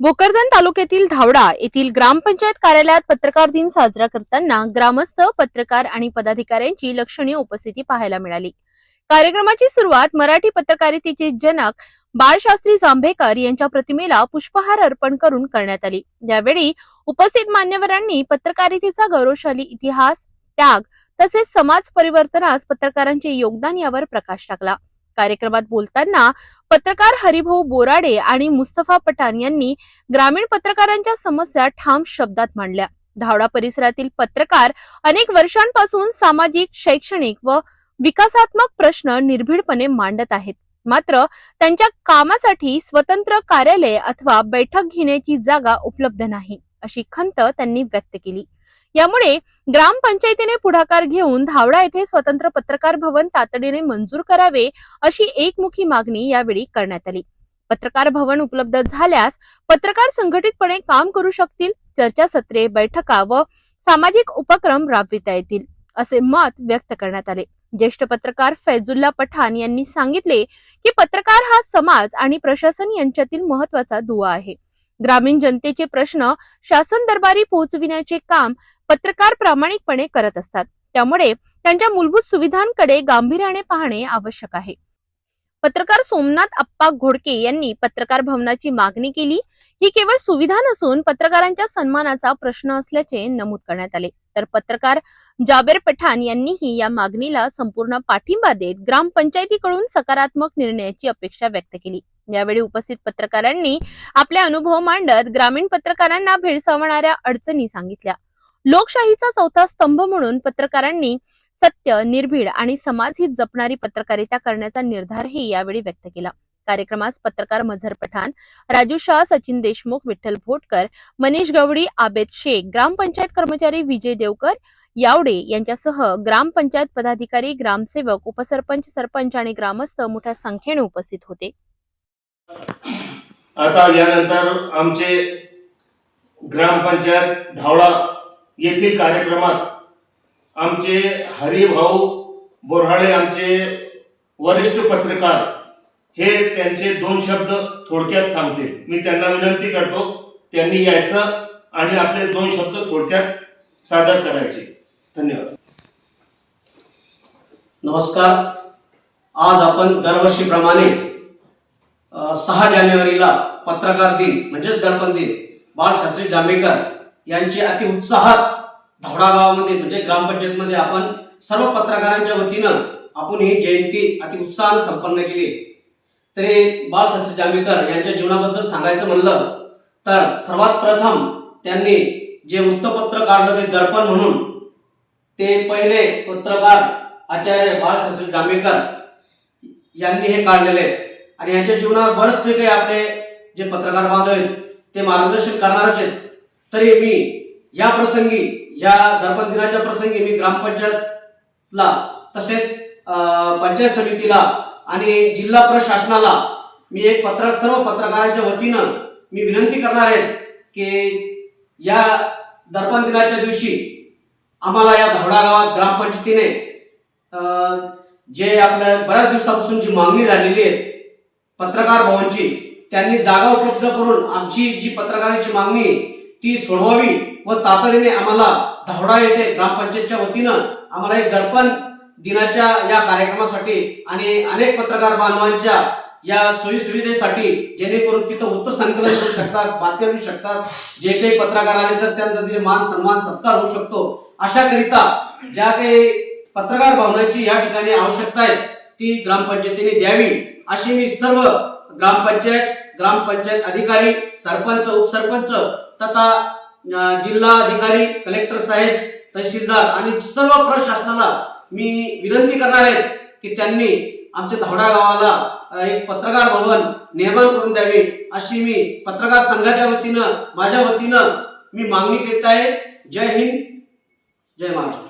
भोकरदन तालुक्यातील धावडा येथील ग्रामपंचायत कार्यालयात पत्रकार दिन साजरा करताना ग्रामस्थ, पत्रकार आणि पदाधिकाऱ्यांची लक्षणीय उपस्थिती पाहायला मिळाली। कार्यक्रमाची सुरुवात मराठी पत्रकारितेचे जनक बाळशास्त्री जांभेकर यांच्या प्रतिमेला पुष्पहार अर्पण करून करण्यात आली। यावेळी उपस्थित मान्यवरांनी पत्रकारितेचा गौरवशाली इतिहास, त्याग तसेच समाज परिवर्तनास पत्रकारांचे योगदान यावर प्रकाश टाकला। कार्यक्रमात बोलताना पत्रकार हरिभाऊ बोराडे आणि मुस्तफा पठाण यांनी ग्रामीण पत्रकारांच्या समस्या ठाम शब्दात मांडल्या। धावडा परिसरातील पत्रकार अनेक वर्षांपासून सामाजिक, शैक्षणिक व विकासात्मक प्रश्न निर्भीडपणे मांडत आहेत, मात्र त्यांच्या कामासाठी स्वतंत्र कार्यालय अथवा बैठक घेण्याची जागा उपलब्ध नाही, अशी खंत त्यांनी व्यक्त केली। यामुळे ग्रामपंचायतीने पुढाकार घेऊन धावडा येथे स्वतंत्र पत्रकार भवन तातडीने मंजूर करावे, अशी एकमुखी मागणी यावेळी करण्यात आली। पत्रकार भवन उपलब्ध झाल्यास पत्रकार संघटितपणे काम करू शकतील, चर्चासत्रे, बैठका व सामाजिक उपक्रम राबविता येतील, असे मत व्यक्त करण्यात आले। ज्येष्ठ पत्रकार फैजुल्ला पठाण यांनी सांगितले की पत्रकार हा समाज आणि प्रशासन यांच्यातील महत्त्वाचा दुवा आहे। ग्रामीण जनतेचे प्रश्न शासन दरबारी पोहोचविण्याचे काम पत्रकार प्रामाणिकपणे करत असतात, त्यामुळे त्यांच्या मूलभूत सुविधांकडे गांभीर्याने पाहणे आवश्यक आहे। पत्रकार सोमनाथ अप्पा घोडके यांनी पत्रकार भवनाची मागणी केली। ही केवळ सुविधा नसून पत्रकारांच्या सन्मानाचा प्रश्न असल्याचे नमूद करण्यात आले। तर पत्रकार जाबेर पठाण यांनीही या मागणीला संपूर्ण पाठिंबा देत ग्रामपंचायतीकडून सकारात्मक निर्णयाची अपेक्षा व्यक्त केली। यावेळी उपस्थित पत्रकारांनी आपले अनुभव मांडत ग्रामीण पत्रकारांना भेडसावणाऱ्या अडचणी सांगितल्या। लोकशाहीचा चौथा स्तंभ म्हणून पत्रकारांनी सत्य, निर्भीड आणि समाजहित जपणारी पत्रकारिता करण्याचा निर्धारही यावेळी व्यक्त केला। कार्यक्रमास पत्रकार मझहर पठाण, राजू शाह, सचिन देशमुख, विठ्ठल भोटकर, मनीष गवडी, आबेद शेख, ग्रामपंचायत कर्मचारी विजय देवकर यावडे यांच्यासह ग्रामपंचायत पदाधिकारी, ग्रामसेवक, उपसरपंच, सरपंच आणि ग्रामस्थ मोठ्या संख्येने उपस्थित होते। आता यानंतर आमचे ग्रामपंचायत धावडा येथील कार्यक्रमात आमचे हरिभाऊ बोराडे, आमचे वरिष्ठ पत्रकार, हे त्यांचे 2 शब्द थोडक्यात सांगतील। मी त्यांना विनंती करतो त्यांनी यायचं आणि आपले 2 शब्द थोडक्यात सादर करायचे। धन्यवाद। नमस्कार। आज आपण दरवर्षीप्रमाणे 6 जानेवारीला पत्रकार दिन म्हणजेच दर्पण दिन बाळशास्त्री जांभेकर यांची अति उत्साहात धावडा गावामध्ये म्हणजे ग्रामपंचायतमध्ये आपण सर्व पत्रकारांच्या वतीनं आपण ही जयंती अति उत्साहाने संपन्न केली। तरी बाळशास्त्री जांभेकर यांच्या जीवनाबद्दल सांगायचं म्हणलं तर सर्वात प्रथम त्यांनी जे वृत्तपत्र काढलं ते दर्पण म्हणून, ते पहिले पत्रकार आचार्य बाळशास्त्री जांभेकर यांनी हे काढलेले आणि यांच्या जीवनात बरेचसे काही आपले जे पत्रकार बांधव आहेत ते मार्गदर्शन करणारच आहेत। तरी मी या प्रसंगी, या दर्पण दिनाच्या प्रसंगी मी ग्रामपंचायतला तसेच पंचायत समितीला आणि जिल्हा प्रशासनाला मी एक सर्व पत्रकारांच्या वतीनं मी विनंती करणार आहे की या दर्पण दिनाच्या दिवशी आम्हाला या धावडा गावात ग्रामपंचायतीने जे आपल्या बऱ्याच दिवसापासून जी मागणी झालेली आहे पत्रकार भवनची, त्यांनी जागा उपलब्ध करून आमची जी पत्रकारांची मागणी ती सोडवावी व तातडीने आम्हाला धावडा येथे ग्रामपंचायतच्या वतीनं आम्हाला एक दर्पण दिनाच्या या कार्यक्रमासाठी आणि अनेक पत्रकार बांधवांच्या या सोयीसुविधेसाठी, जेणेकरून तिथं वृत्त संकलन करू शकतात, बातम्या लिहू शकतात, जे काही पत्रकार आले तर त्यांचा तिथे मान सन्मान सत्कार होऊ शकतो, अशाकरिता ज्या काही पत्रकार भवनाची या ठिकाणी आवश्यकता आहे ती ग्रामपंचायतीने द्यावी, अशी मी सर्व ग्रामपंचायत अधिकारी, सरपंच, उपसरपंच तथा जिल्हा अधिकारी, कलेक्टर साहेब, तहसीलदार आणि सर्व प्रशासनाला मी विनंती करणार आहे की त्यांनी आमच्या धावडा गावाला एक पत्रकार भवन निर्माण करून द्यावे, अशी मी पत्रकार संघाच्या वतीनं, माझ्या वतीनं मी मागणी करीत आहे। जय हिंद, जय महाराष्ट्र।